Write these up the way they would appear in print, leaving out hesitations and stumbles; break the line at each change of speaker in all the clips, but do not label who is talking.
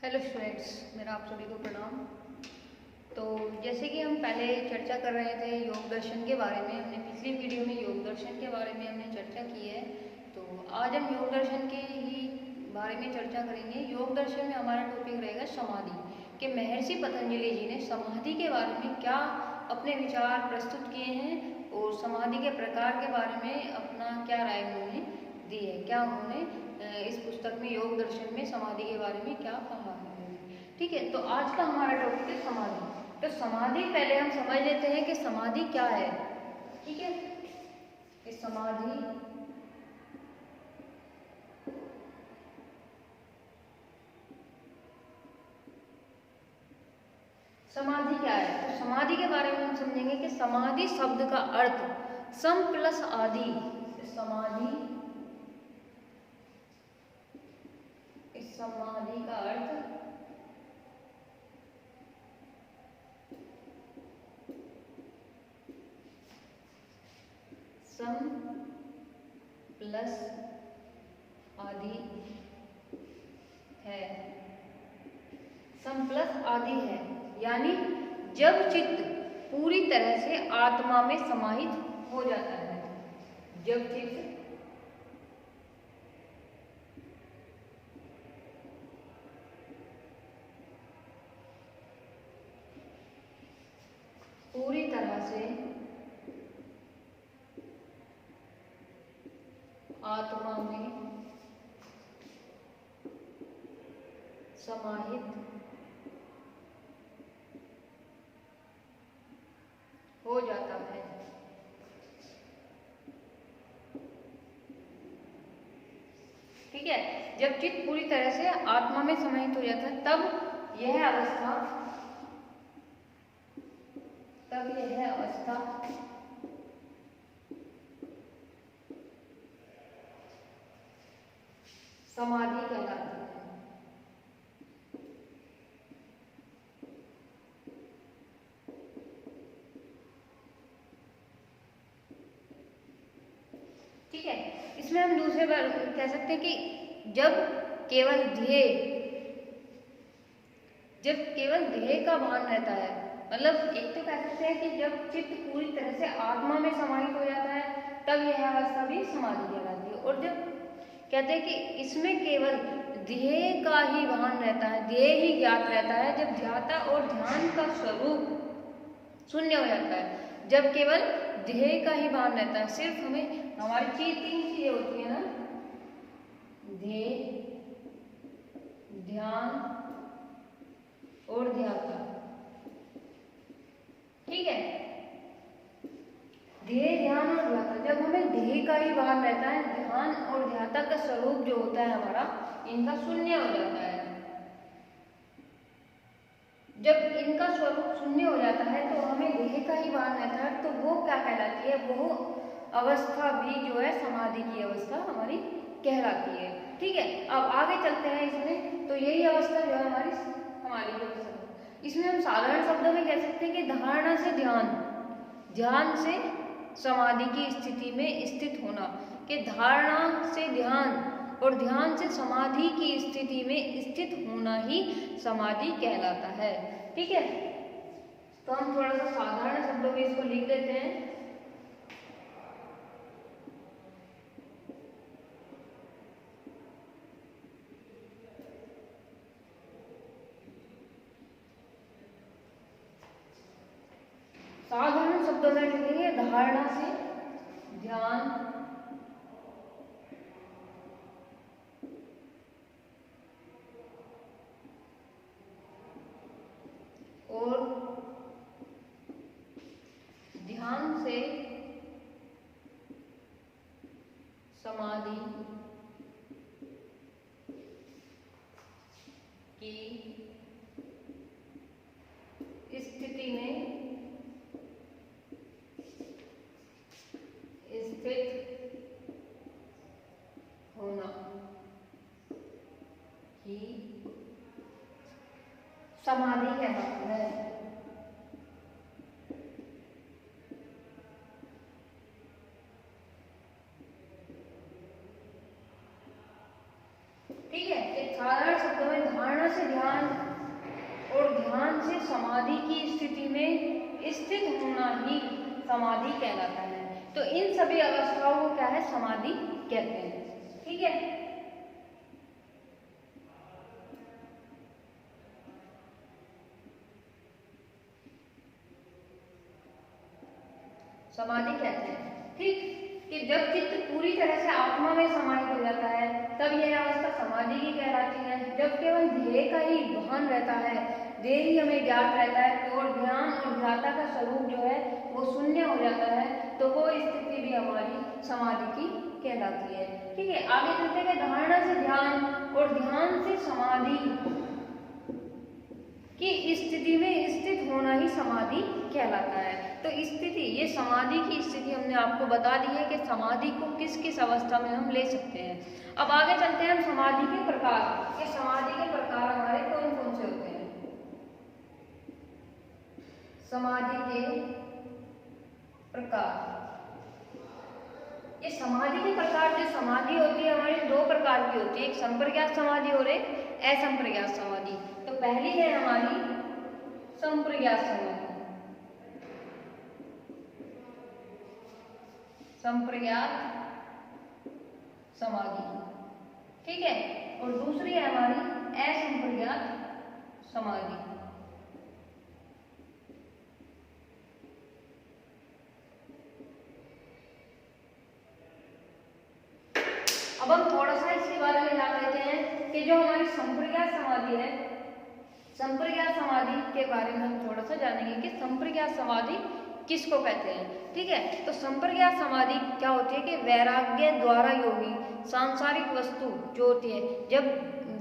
Hello students, मेरा आप सभी को प्रणाम। तो जैसे कि हम पहले चर्चा कर रहे थे योग दर्शन के बारे में, हमने पिछली वीडियो में योग दर्शन के बारे में हमने चर्चा की है। तो आज हम योग दर्शन के ही बारे में चर्चा करेंगे। योग दर्शन में हमारा टॉपिक रहेगा समाधि, कि महर्षि पतंजलि जी ने समाधि के बारे में क्या अपने विचार प्रस्तुत किए हैं और समाधि के प्रकार के बारे में अपना क्या राय उन्होंने दी है, क्या उन्होंने इस पुस्तक में योग दर्शन में समाधि के बारे में क्या कहा है। ठीक है, तो आज का हमारा टॉपिक है समाधि। तो समाधि पहले हम समझ लेते हैं कि समाधि क्या है। ठीक है, कि समाधि क्या है। तो समाधि के बारे में हम समझेंगे कि समाधि शब्द का अर्थ सम प्लस आदि। समाधि का अर्थ सम प्लस आदि है। सम प्लस आदि है यानी जब चित्त पूरी तरह से आत्मा में समाहित हो जाता है। जब चित्त पूरी तरह से आत्मा में समाहित हो जाता है। ठीक है, जब चित्त पूरी तरह से आत्मा में समाहित हो जाता है तब यह अवस्था समाधि कहलाती है। ठीक है, इसमें हम दूसरे बार कह सकते हैं कि जब केवल ध्येय का भान रहता है। मतलब एक तो कह सकते हैं कि जब चित्त पूरी तरह से आत्मा में समाहित हो जाता है तब यह अवस्था भी समाधि कहलाती है। और जब कहते हैं कि इसमें केवल ध्येय का ही भान रहता है, ध्येय ही ज्ञात रहता है, जब ध्याता और ध्यान का स्वरूप शून्य हो जाता है। जब केवल ध्येय का ही भान रहता है, सिर्फ हमें हमारी तीन चीजें होती है ना, ध्येय, ध्यान और ध्याता। ठीक है, ध्येय, ध्यान और ध्याता। जब हमें ध्येय का ही भान रहता है, ध्यान और ध्याता का स्वरूप जो होता है हमारा, इनका शून्य हो जाता है। जब इनका स्वरूप शून्य हो जाता है तो हमें ध्येय का ही भान रहता है, तो वो क्या कहलाती है, वो अवस्था भी जो है समाधि की अवस्था हमारी कहलाती है। ठीक है, अब आगे चलते हैं इसमें। तो यही अवस्था जो है हमारी समाधि की अवस्था। इसमें हम साधारण शब्दों में कह सकते हैं कि धारणा से ध्यान, ध्यान से समाधि की स्थिति में स्थित होना, कि धारणा से ध्यान और ध्यान से समाधि की स्थिति में स्थित होना ही समाधि कहलाता है। ठीक है, तो हम थोड़ा सा साधारण शब्दों में इसको लिख देते हैं। साधारण शब्दों में लिखेंगे धारणा से ध्यान और ध्यान से समाधि की स्थिति में स्थित होना ही समाधि कहलाती है। ठीक है, एक साधारण शब्द शब्दों में धारणा से ध्यान और ध्यान से समाधि की स्थिति में स्थित होना ही समाधि कहलाता है। तो इन सभी अवस्थाओं को क्या है, समाधि कहते हैं। ठीक है, समाधि कहते हैं। ठीक, कि जब चित्त पूरी तरह से आत्मा में समाहित हो जाता है तब यह अवस्था समाधि की कहलाती है। जब केवल ध्येय का ही भान रहता है, ध्येय ही हमें ज्ञात रहता है, तो और ध्यान और ध्याता का स्वरूप जो है वो शून्य हो जाता है, तो वो स्थिति भी हमारी समाधि की कहलाती है। ठीक है, आगे चलते हैं। धारणा से ध्यान और ध्यान से समाधि की स्थिति में स्थित होना ही समाधि कहलाता है। तो स्थिति, ये समाधि की स्थिति हमने आपको बता दी है कि समाधि को किस किस अवस्था में हम ले सकते हैं। अब आगे चलते हैं हम समाधि के प्रकार। ये समाधि के प्रकार हमारे कौन कौन से होते हैं। समाधि के प्रकार, ये समाधि के प्रकार, जो समाधि होती है हमारी दो प्रकार की होती है, एक संप्रज्ञात समाधि और एक असंप्रज्ञात समाधि। तो पहली है हमारी संप्रज्ञात समाधि, संप्रज्ञात समाधि। ठीक है, और दूसरी है हमारी असंप्रज्ञात समाधि। अब हम थोड़ा सा इसके बारे में जान लेते हैं कि जो हमारी संप्रज्ञात समाधि है, संप्रज्ञात समाधि के बारे में हम थोड़ा सा जानेंगे कि संप्रज्ञात समाधि किसको कहते हैं। ठीक है, तो संप्रज्ञात समाधि क्या होती है कि वैराग्य द्वारा योगी सांसारिक वस्तु जो होती है, जब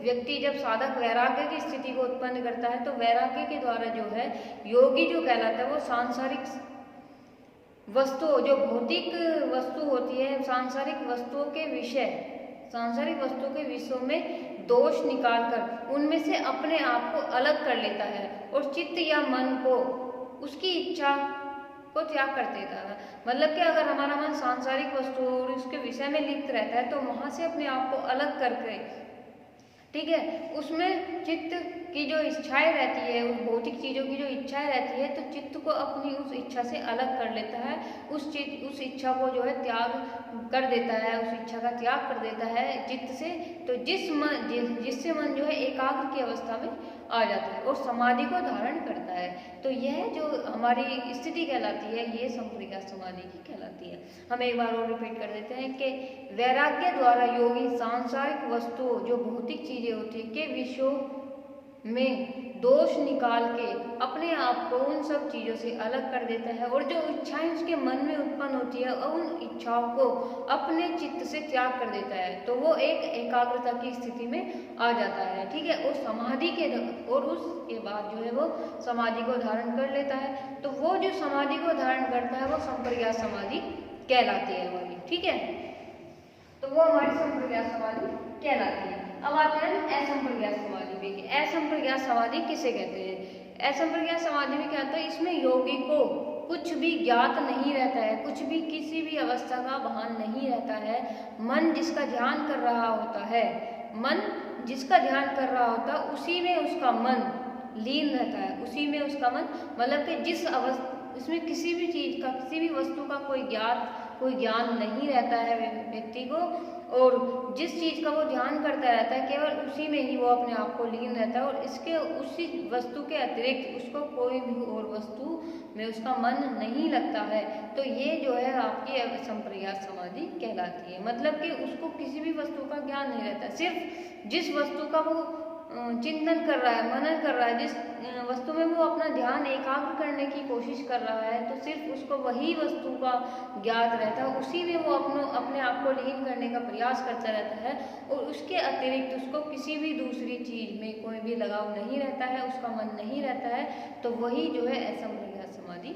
व्यक्ति, जब साधक वैराग्य की स्थिति को उत्पन्न करता है तो वैराग्य के द्वारा जो है योगी जो कहलाता है वो सांसारिक वस्तु, जो भौतिक वस्तु होती है, सांसारिक वस्तुओं के विषय, सांसारिक वस्तुओं के विषयों में दोष निकालकर उनमें से अपने आप को अलग कर लेता है और चित्त या मन को उसकी इच्छा को त्याग कर देता है। मतलब कि अगर हमारा मन सांसारिक वस्तु और उसके विषय में लिप्त रहता है तो वहां से अपने आप को अलग करके, ठीक है, उसमें चित्त की जो इच्छाएं रहती है, उस भौतिक चीजों की जो इच्छाएं रहती है, तो चित्त को अपनी उस इच्छा से अलग कर लेता है, उस इच्छा को जो है त्याग कर देता है, उस इच्छा का त्याग कर देता है चित्त से। तो जिससे मन जो है एकाग्र की अवस्था में आ जाता है और समाधि को धारण करता है। तो यह जो हमारी स्थिति कहलाती है ये संप्रज्ञात समाधि की कहलाती है। हम एक बार और रिपीट कर देते हैं कि वैराग्य द्वारा योगी सांसारिक वस्तुओं, जो भौतिक चीजें होती है, के विषयों में दोष निकाल के अपने आप को उन सब चीजों से अलग कर देता है और जो इच्छाएं उसके मन में उत्पन्न होती है और उन इच्छाओं को अपने चित्त से त्याग कर देता है, तो वो एक एकाग्रता की स्थिति में आ जाता है। ठीक है, और समाधि के और उसके बाद जो है वो समाधि को धारण कर लेता है। तो वो जो समाधि को धारण करता है वो संप्रज्ञात समाधि कहलाती है हमारी। ठीक है, तो वो हमारी संप्रज्ञात समाधि कहलाती है। अब आते हैं असंप्रज्ञात समाधि पे। असंप्रज्ञात समाधि किसे कहते हैं। असंप्रज्ञात समाधि में क्या होता है, इसमें योगी को कुछ भी ज्ञात नहीं रहता है, कुछ भी किसी भी अवस्था का भान नहीं रहता है। मन जिसका ध्यान कर रहा होता है, मन जिसका ध्यान कर रहा होता है उसी में उसका मन लीन रहता है, उसी में उसका मन, मतलब कि जिस अवस्था, इसमें किसी भी चीज का, किसी भी वस्तु का कोई ज्ञान नहीं रहता है व्यक्ति को, और जिस चीज का वो ध्यान करता रहता है केवल उसी में ही वो अपने आप को लीन रहता है और इसके उसी वस्तु के अतिरिक्त उसको कोई भी और वस्तु में उसका मन नहीं लगता है। तो ये जो है आपकी संप्रज्ञात समाधि कहलाती है। मतलब कि उसको किसी भी वस्तु का ज्ञान नहीं रहता, सिर्फ जिस वस्तु का वो चिंतन कर रहा है, मनन कर रहा है, जिस वस्तु में वो अपना ध्यान एकाग्र करने की कोशिश कर रहा है, तो सिर्फ उसको वही वस्तु का ज्ञात रहता है, उसी में वो अपने आप को लीन करने का प्रयास करता रहता है और उसके अतिरिक्त उसको किसी भी दूसरी चीज में कोई भी लगाव नहीं रहता है, उसका मन नहीं रहता है। तो वही जो है असंप्रज्ञात समाधि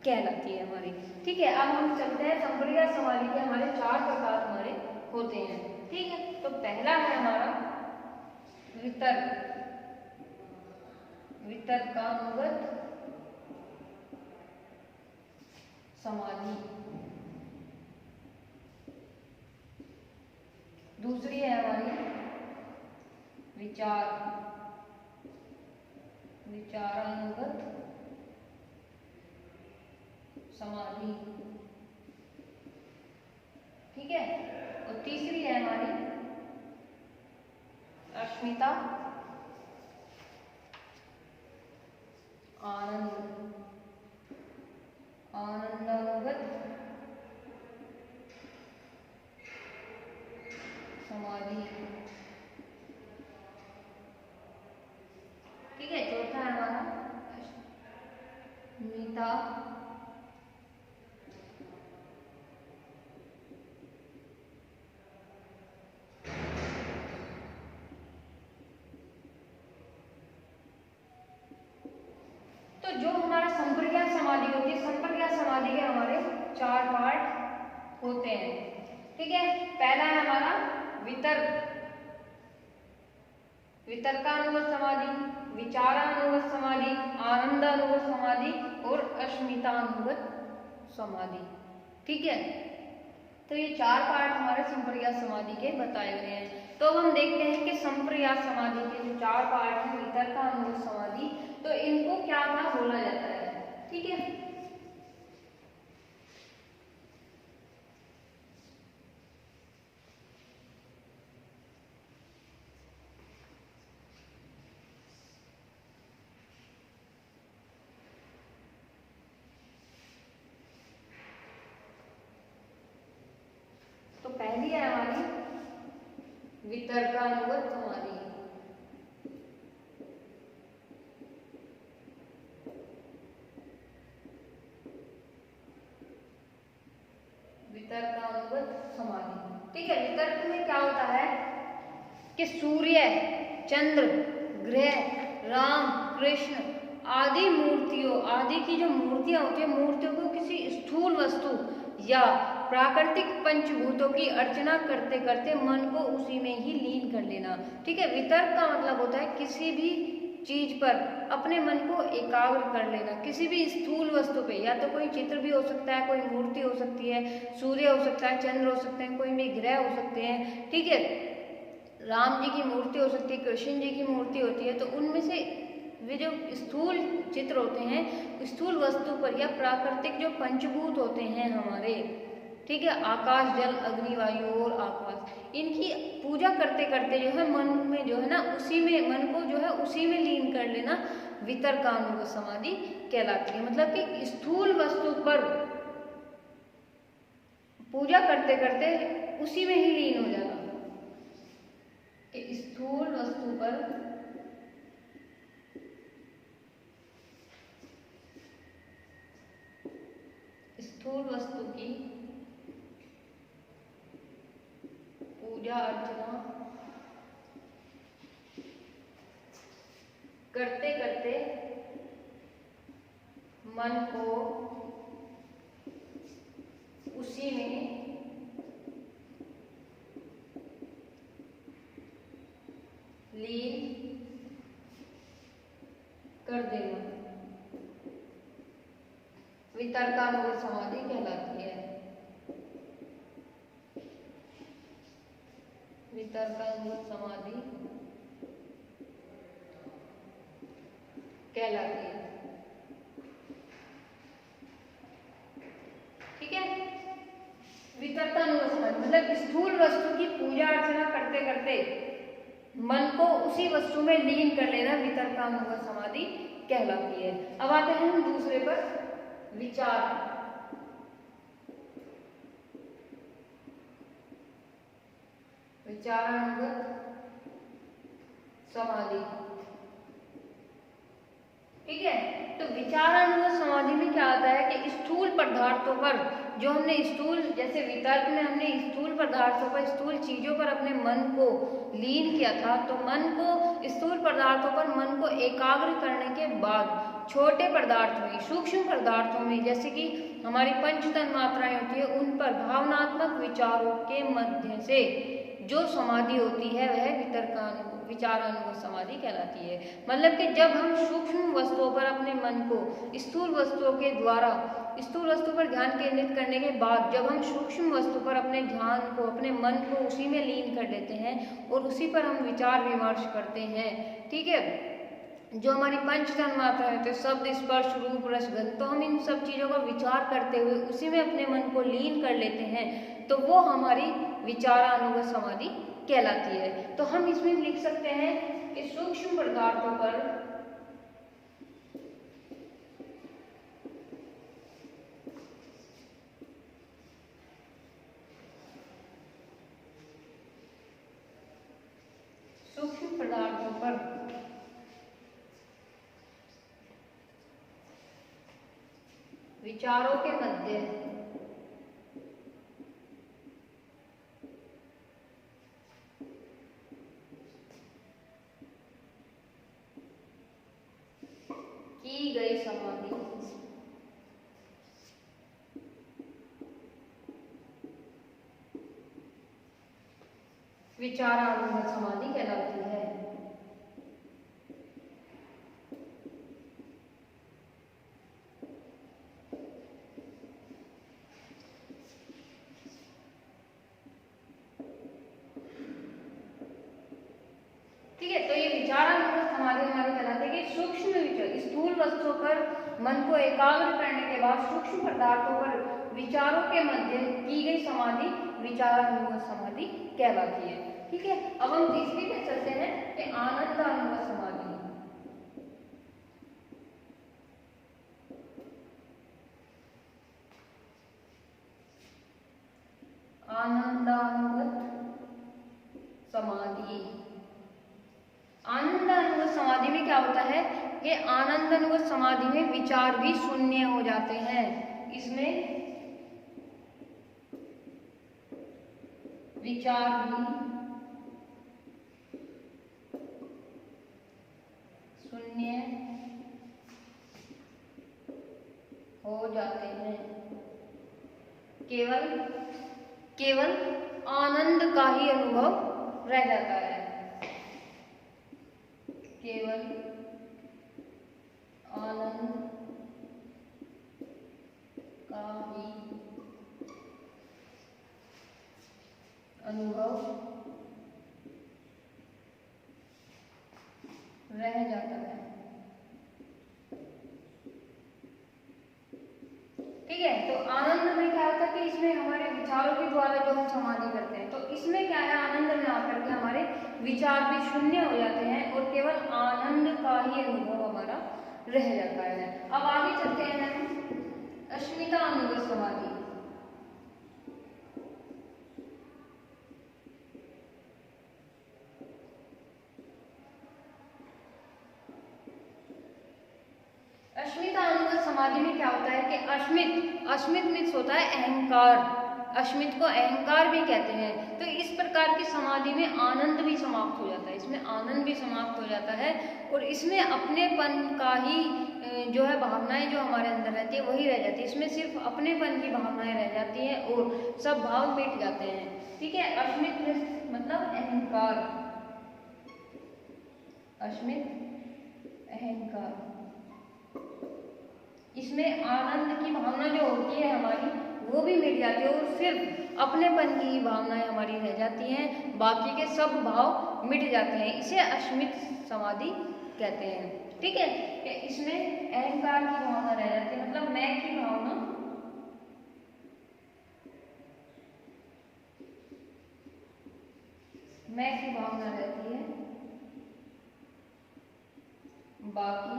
कहलाती है हमारी। ठीक है, अब हम चलते हैं संप्रज्ञात समाधि के हमारे 4 प्रकार हमारे होते हैं। ठीक है, तो पहला है हमारा वितर्कानुगत समाधि। दूसरी है हमारी विचारानुगत समाधि। ठीक है, और तीसरी है हमारी अस्मिता आनंदानुगत समाधि। ठीक है, चौथा है हमारा अस्मिता जो हमारा संप्रज्ञात समाधि होती है, संप्रज्ञात समाधि के हमारे 4 पार्ट होते हैं। ठीक है, पहला है हमारा वितर्कानुगत समाधि, विचारानुगत समाधि, आनंदानुगत समाधि और अस्मितानुगत समाधि। ठीक है, तो ये 4 पार्ट हमारे संप्रज्ञात समाधि के बताए गए हैं। तो अब हम देखते हैं कि संप्रज्ञात समाधि के जो 4 पार्ट हैं, वितर्कानुगत समाधि, तो इनको क्या क्या बोला जाता है। ठीक है, तो पहली है हमारी वितर्कानुगत समाधि। वितर्कानुगत समाधि। ठीक है, वितर्क में क्या होता है कि सूर्य, चंद्र, ग्रह, राम, कृष्ण आदि मूर्तियों, आदि की जो मूर्तियां होती है, मूर्तियों को किसी स्थूल वस्तु या प्राकृतिक पंचभूतों की अर्चना करते करते मन को उसी में ही लीन कर लेना। ठीक है, वितर्क का मतलब होता है किसी भी चीज पर अपने मन को एकाग्र कर लेना, किसी भी स्थूल वस्तु पे, या तो कोई चित्र भी हो सकता है, कोई मूर्ति हो सकती है, सूर्य हो सकता है, चंद्र हो सकते हैं, कोई भी ग्रह हो सकते हैं। ठीक है, राम जी की मूर्ति हो सकती है, कृष्ण जी की मूर्ति होती है, तो उनमें से वे जो स्थूल चित्र होते हैं, स्थूल वस्तु पर या प्राकृतिक जो पंचभूत होते हैं हमारे, ठीक है, आकाश, जल, अग्नि, वायु और आकाश, इनकी पूजा करते करते जो है मन में जो है ना, उसी में मन को जो है उसी में लीन कर लेना वितर्कानुगत समाधि कहलाती है। मतलब कि स्थूल वस्तु पर पूजा करते करते उसी में ही लीन हो जाना, कि स्थूल वस्तु पर स्थूल वस्तु की पूजा अर्चना करते करते मन को उसी में लीन कर देना वितर्कानुगत समाधि कहलाती है। वितर्कानुगत समाधि कहलाती है। ठीक है, वितर्कानुगत समाधि मतलब स्थूल वस्तु की पूजा अर्चना करते करते मन को उसी वस्तु में लीन कर लेना वितर्कानुगत समाधि कहलाती है। अब आते हैं हम दूसरे पर, विचारानुगत समाधि। ठीक है, तो विचारानुगत समाधि में क्या आता है कि स्थूल पदार्थों पर जो हमने स्थूल, जैसे वितर्क में हमने स्थूल पदार्थों पर, स्थूल चीजों पर अपने मन को लीन किया था, तो मन को स्थूल पदार्थों पर मन को एकाग्र करने के बाद छोटे पदार्थों में, सूक्ष्म पदार्थों में, जैसे कि हमारी पंच तन्मात्राएं होती है, उन पर भावनात्मक विचारों के मध्य से जो समाधि होती है वह विचारानुगत समाधि कहलाती है। मतलब कि जब हम सूक्ष्म वस्तुओं पर अपने मन को स्थूल वस्तुओं के द्वारा स्थूल वस्तु पर ध्यान केंद्रित करने के बाद जब हम सूक्ष्म वस्तु पर अपने ध्यान को, अपने मन को उसी में लीन कर लेते हैं और उसी पर हम विचार विमर्श करते हैं, ठीक है, जो हमारी पंच तन्मात्रा है, तो शब्द, स्पर्श, रूप, रस, गंध, तो हम इन सब चीज़ों का विचार करते हुए उसी में अपने मन को लीन कर लेते हैं, तो वो हमारी विचारानुगत समाधि कहलाती है। तो हम इसमें लिख सकते हैं कि सूक्ष्म पदार्थों पर विचारों के मध्य की गई समाधि विचारानुगत समाधि कहलाती है। ठीक है, तो ये विचारानुगत समाधि हमारी कहलाती है कि सूक्ष्म विचार, स्थूल वस्तुओं पर मन को एकाग्र करने के बाद सूक्ष्म पदार्थों पर विचारों के मध्य की गई समाधि विचारानुगत समाधि कहलाती है। ठीक है, अब हम तीसरी पे चलते हैं कि आनंदानुगत समाधि। आनंदानुगत समाधि, आनंदानुगत समाधि में क्या होता है कि आनंदानुगत समाधि में विचार भी शून्य हो जाते हैं। इसमें विचार भी शून्य हो जाते हैं, केवल आनंद का ही अनुभव रह जाता है, केवल आनंद का ही अनुभव रह जाता है। ठीक है, तो आनंद में क्या होता है कि इसमें हमारे विचारों के द्वारा जो हम समाधि करते हैं, तो इसमें क्या है, आनंद में आकर के हमारे विचार भी शून्य हो जाते हैं और केवल आनंद का ही अनुभव हमारा रह जाता है। अब आगे चलते हैं हम अस्मिता अनुगत समाधि। अस्मिता अनुगत समाधि में क्या होता है कि अस्मित मीन्स होता है अहंकार, अस्मित को अहंकार भी कहते हैं। तो इस प्रकार की समाधि में आनंद भी समाप्त हो जाता है, इसमें आनंद भी समाप्त हो जाता है और इसमें अपनेपन का ही जो है भावनाएं जो हमारे अंदर रहती है वही रह जाती है, इसमें सिर्फ अपनेपन की भावनाएं रह जाती हैं और सब भाव मिट जाते हैं। ठीक है, अस्मित मतलब अहंकार, अस्मित अहंकार, इसमें आनंद की भावना जो होती है हमारी वो भी मिट जाती है और सिर्फ अपनेपन की भावनाएं हमारी रह जाती हैं, बाकी के सब भाव मिट जाते हैं। इसे अस्मित समाधि कहते हैं। ठीक है, कि इसमें अहंकार की भावना रह जाती है, मतलब मैं की भावना, मैं की भावना रहती है, बाकी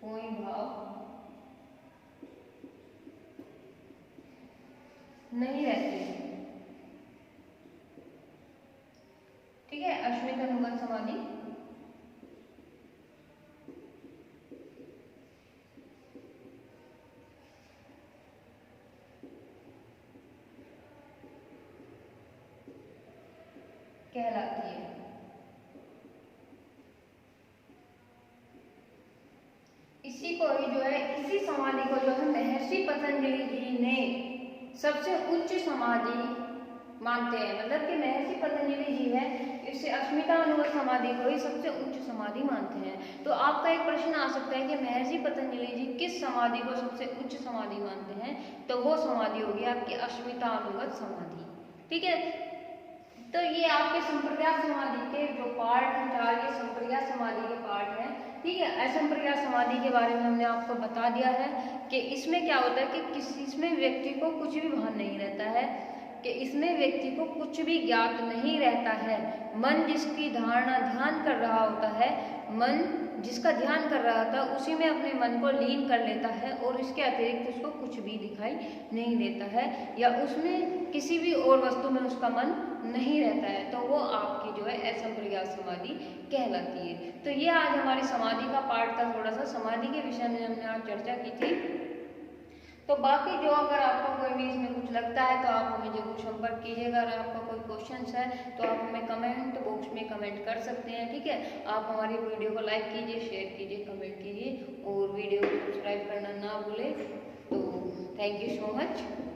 कोई भाव नहीं रहते। ठीक है, अस्मित अनुगत समाधि कहलाती है। इसी को ही जो है, इसी समाधि को जो है महर्षि पतंजलि जी ने सबसे उच्च समाधि मानते हैं, मतलब कि महर्षि पतंजलि जी है इससे अस्मितानुगत समाधि को ही सबसे उच्च समाधि मानते हैं। तो आपका एक प्रश्न आ सकता है कि महर्षि पतंजलि जी किस समाधि को सबसे उच्च समाधि मानते हैं? तो वो समाधि होगी आपकी अस्मितानुगत समाधि। ठीक है, तो ये आपके संप्रज्ञात समाधि के जो पार्ट हैं, 4 ये संप्रज्ञात समाधि के पार्ट हैं। ठीक है, असंप्रज्ञात समाधि के बारे में हमने आपको बता दिया है कि इसमें क्या होता है कि इसमें व्यक्ति को कुछ भी भान नहीं रहता है, कि इसमें व्यक्ति को कुछ भी ज्ञात नहीं रहता है। मन जिसकी धारणा ध्यान कर रहा होता है, मन जिसका ध्यान कर रहा था उसी में अपने मन को लीन कर लेता है और इसके अतिरिक्त उसको कुछ भी दिखाई नहीं देता है, या उसमें किसी भी और वस्तु में उसका मन नहीं रहता है, तो वो आपकी जो है असंप्रज्ञात समाधि कहलाती है। तो ये आज हमारी समाधि का पार्ट था। थोड़ा सा समाधि के विषय में हमने आज चर्चा की थी। तो बाकी जो अगर आपको कोई भी इसमें कुछ लगता है तो आप हमें जरूर संपर्क कीजिएगा। अगर आपका कोई क्वेश्चंस है तो आप हमें कमेंट बॉक्स में कमेंट कर सकते हैं। ठीक है, आप हमारी वीडियो को लाइक कीजिए, शेयर कीजिए, कमेंट कीजिए और वीडियो को सब्सक्राइब करना ना भूलें। तो थैंक यू सो मच।